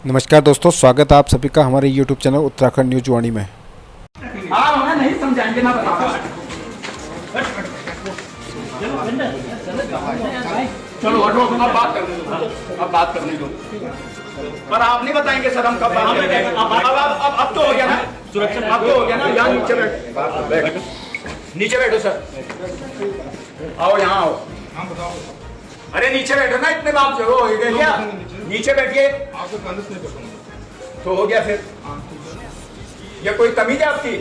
नमस्कार दोस्तों, स्वागत है आप सभी का हमारे YouTube चैनल उत्तराखंड न्यूज वाणी में। आप हमें नहीं समझाएंगे ना बताओ। चलो हटो, अब बात करने दो। पर आप नहीं बताएंगे सर, हम कब बात करेंगे? अब तो हो गया ना सुरक्षा, अब तो हो गया ना। यहाँ नीचे बैठो, नीचे बैठो सर। आओ यहाँ आओ। अरे नीचे बैठो ना, इतने बात जो हो गए क्या? नीचे बैठिए। तो हो गया फिर? ये कोई तमीज है आपकी?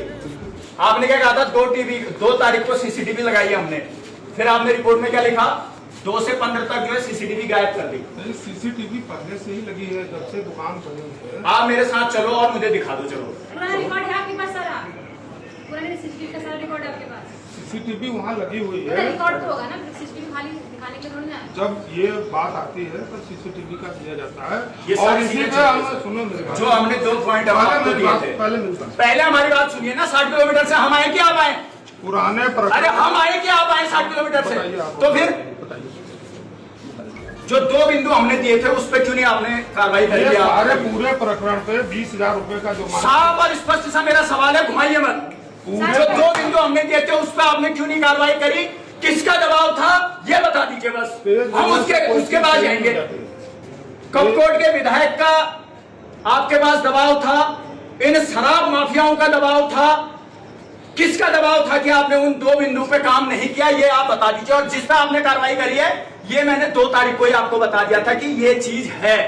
आपने क्या कहा था? 2 तारीख को सीसीटीवी लगाई है हमने, फिर आपने रिपोर्ट में क्या लिखा? 2 से 15 तक जो है सीसीटीवी गायब कर दी। सीसीटीवी पहले से ही लगी है, जब से दुकान बनी है। आप मेरे साथ चलो और मुझे दिखा दो। चलो, पुराना रिकॉर्ड है आपके पास सारा? पुराने सीसीटीवी का सारा रिकॉर्ड है आपके पास? सीसीटीवी वहाँ लगी हुई है। रिकॉर्ड तो होगा ना, सीसीटीवी खाली दिखाने के थोड़ी ना। जब ये बात आती है तो सीसीटीवी का दिया जाता है। ये और इसी पे सुनो मेरी बात, जो हमने 2 पॉइंट आपको दिए थे। पहले हमारी बात सुनिए ना। 60 किलोमीटर से हम आए कि आप आए? पुराने अरे हम आए कि आप आए 60 किलोमीटर से? तो फिर जो 2 बिंदु हमने दिए थे उस पर क्यों नहीं आपने कार्रवाई करी? सारे पूरे प्रकरण पे 20,000 रुपए का जो साफ और स्पष्ट सा मेरा सवाल है, घुमाइए मत। जो 2 बिंदु हमने दिए थे उस पर आपने क्यों नहीं कार्रवाई करी? किसका दबाव था ये बता दीजिए बस, हम उसके बाद जाएंगे। कपकोट के विधायक का आपके पास दबाव था, इन शराब माफियाओं का दबाव था, किसका दबाव था कि आपने उन 2 बिंदु पे काम नहीं किया? ये आप बता दीजिए। और जिस पर आपने कार्रवाई करी है ये मैंने 2 तारीख को ही आपको बता दिया था कि ये चीज है,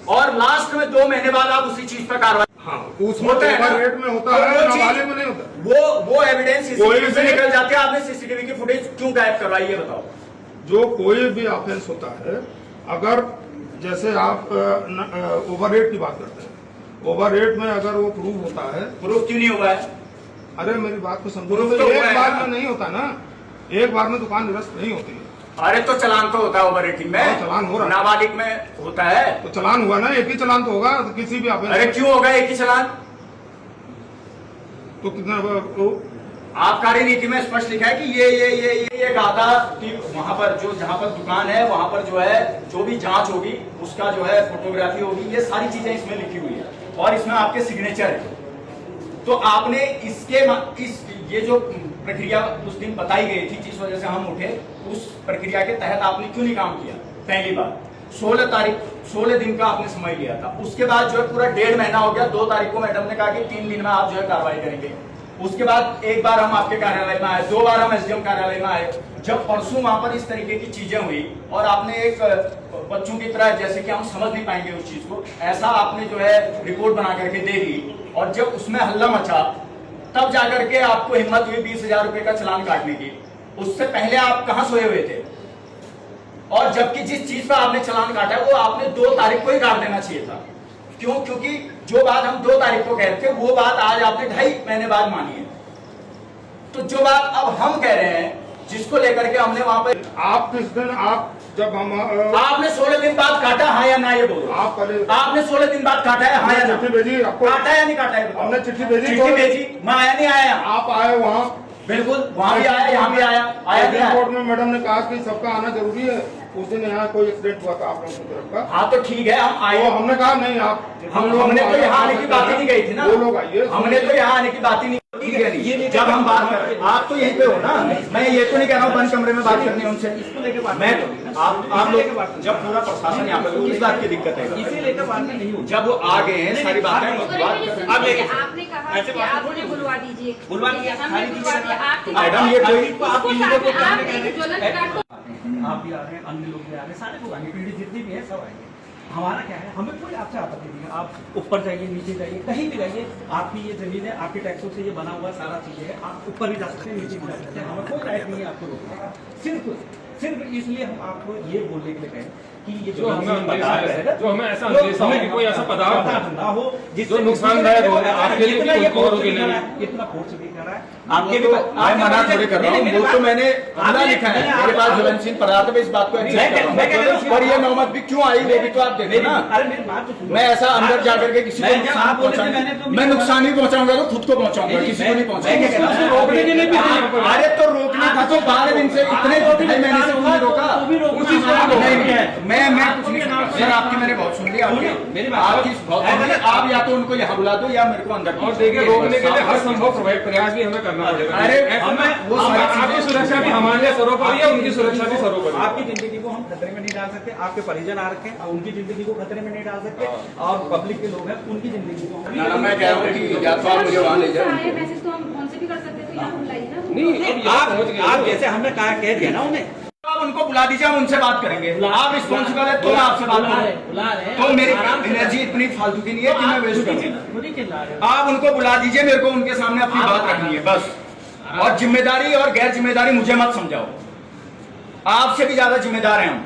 और लास्ट में 2 महीने बाद आप उसी चीज पर कार्रवाई। हाँ, उसमें रेट में होता है, नाबालिग में नहीं होता। वो एविडेंस सीसीटीवी से निकल जाते हैं। आपने सीसीटीवी की फुटेज क्यों गायब करवाई ये बताओ? जो कोई भी ऑफेंस होता है, अगर जैसे आप ओवर रेट की बात करते हैं, ओवर रेट में अगर वो प्रूव होता है। प्रूफ क्यों नहीं हुआ है? अरे मेरी बात को समझो, प्रूफ तो एक बार में नहीं होता ना, एक बार में दुकान निरस्त नहीं होती है। अरे तो चलान तो होता है ओवर रेटिंग में, चलान हो रहा है, नाबालिग में होता है। तो चलान हुआ ना, एक ही चलान तो होगा तो किसी भी ऑफेंस। अरे क्यों होगा एक ही चलान? तो कितना आप कार्यनीति में स्पष्ट लिखा है कि ये कहा था कि वहां पर जो जहां पर दुकान है वहां पर जो है जो भी जांच होगी उसका जो है फोटोग्राफी होगी, ये सारी चीजें इसमें लिखी हुई है और इसमें आपके सिग्नेचर है। तो आपने ये जो प्रक्रिया उस दिन बताई गई थी जिस वजह से हम उठे, उस प्रक्रिया के तहत आपने क्यों नहीं काम किया? पहली बात 16 दिन का आपने समय लिया था, उसके बाद जो है पूरा 1.5 महीना हो गया। 2 तारीख को मैडम ने कहा कि 3 दिन में आप जो है कार्रवाई करेंगे। उसके बाद एक बार हम आपके कार्यालय में आए, 2 बार हम एसडीएम कार्यालय में आए। जब परसों वहां पर इस तरीके की चीजें हुई और आपने एक बच्चों की तरह, जैसे कि हम समझ नहीं पाएंगे उस चीज को, ऐसा आपने जो है रिपोर्ट बना करके दे दी, और जब उसमें हल्ला मचा तब जाकर के आपको हिम्मत हुई 20,000 रुपए का चालान काटने की। उससे पहले आप कहां सोए हुए थे? और जबकि जिस चीज पर आपने चालान काटा है वो आपने 2 तारीख को ही काट देना चाहिए था। क्यों? क्योंकि जो बात हम 2 तारीख को कह रहे थे वो बात आज आपने 2.5 महीने बाद मानी है। तो जो बात अब हम कह रहे हैं, जिसको लेकर के हमने वहां पर आप किस दिन आप जब हम आपने 16 दिन बाद काटा, हाँ या ना ये बोलो? आप पहले आपने 16 दिन बाद काटा है, हाँ या ना? चिट्ठी भेजी आपको? काटा है या नहीं काटा है? हमने चिट्ठी भेजी। चिट्ठी भेजी, मैं आया नहीं आया? आप आए वहाँ? बिल्कुल, वहां भी आया, यहाँ भी आया। एयरपोर्ट में मैडम ने कहा कि सबका आना जरूरी है। उस दिन यहाँ कोई एक्सीडेंट हुआ था आप लोगों की तरफ का। हाँ तो ठीक है, हम आए। हमने कहा नहीं, आप हमने तो यहाँ आने की बात ही नहीं गई थी ना। वो लोग आइए, हमने तो यहाँ आने की बात ही नहीं। ठीक है, नहीं जब हम बात कर रहे हैं, आप तो यहीं पे हो ना। मैं ये तो नहीं कह रहा हूँ बंद कमरे में बात करनी है उनसे। इसको लेकर बात मैं आप लोग जब पूरा प्रशासन यहाँ पे, किस बात की दिक्कत है? इसे लेकर बात में नहीं हो। जब वो आ गए हैं सारी बातें आपने कहा कि आप मुझे बुलवा दीजिए, बुलवा दिया, हमने बुलवा दिया। मैडम ये कोई आप भी आ रहे हैं, अन्य लोग भी आ रहे हैं, सारे लोग आएंगे, पीढ़ी जितनी भी है सब आएंगे। हमारा क्या है, हमें कोई आपसे आपत्ति नहीं है। आप ऊपर जाइए, नीचे जाइए, कहीं भी जाइए, आपकी ये जमीन है, आपके टैक्सों से ये बना हुआ सारा चीजें है। आप ऊपर भी जा सकते हैं, नीचे भी जा सकते हैं, हमें कोई राइट नहीं है आपको रोकने का। सिर्फ इसलिए हम आपको ये बोलने के लिए कहें कि ये जो हमें बता रहे हैं, जो हमें ऐसा कोई ऐसा पदार्थ ना हो जिससे नुकसानदायक हो आपके लिए, इतना फोर्स भी कर रहा है आपके भी। मैं मना थोड़ी कर रहा हूँ, वो तो मैंने हमला लिखा है मेरे पास ज्वलनशील पदार्थ है, इस बात को एक्सेप्ट कर रहा हूँ। और ये नौबत भी क्यों आई वो भी तो आप देखें ना। मैं ऐसा अंदर जाकर के किसी को नुकसान पहुंचाऊंगा, मैं नुकसान ही पहुंचाऊंगा तो खुद को पहुंचाऊंगा, किसी को नहीं पहुंचाऊंगा। अरे तो रोकना था तो 12 दिन से, इतने 2.5 महीने से क्यों नहीं रोका? वो भी रोकना उस चीज को हमारा नहीं, नहीं है। मैं कुछ नहीं सुना सर, आपकी मैंने बहुत सुन ली, सुनिए, मेरी बात- आपकी बहुत सुन ली। आप या तो उनको यहाँ बुला दो या मेरे को अंदर और देखिए रोकने के लिए हर संभव प्रयास भी हमें करना पड़ेगा। अरे हमें वो सारी आपकी चीजें- सुरक्षा भी हमारे सर्वोपरि है, उनकी सुरक्षा भी सर्वोपरि है। आपकी जिंदगी को हम खतरे में नहीं डाल सकते, आपके परिजन आ रखे हैं, उनकी जिंदगी को खतरे में नहीं डाल सकते, और पब्लिक के लोग हैं उनकी जिंदगी को ना, मैं कह रहा हूँ कि या तो आप मुझे वहाँ ले जाओ। मैसेज तो हम फोन से भी कर सकते हैं, तो यहाँ बुलाइए ना। नहीं, अब यहाँ पहुंच गए आप तो- जैसे हमने कहा कह दिया ना उन्हें, आप उनको बुला दीजिए, हम उनसे बात करेंगे। आप रिस्पॉन्सिबल है तो मैं आपसे बात करूँ, तो मेरी एनर्जी इतनी फालतू की नहीं है कि मैं वेस्ट करूँ। आप उनको बुला दीजिए, मेरे को उनके सामने अपनी बात रखनी है बस। और जिम्मेदारी और गैर जिम्मेदारी मुझे मत समझाओ, आपसे भी ज्यादा जिम्मेदार हैं हम।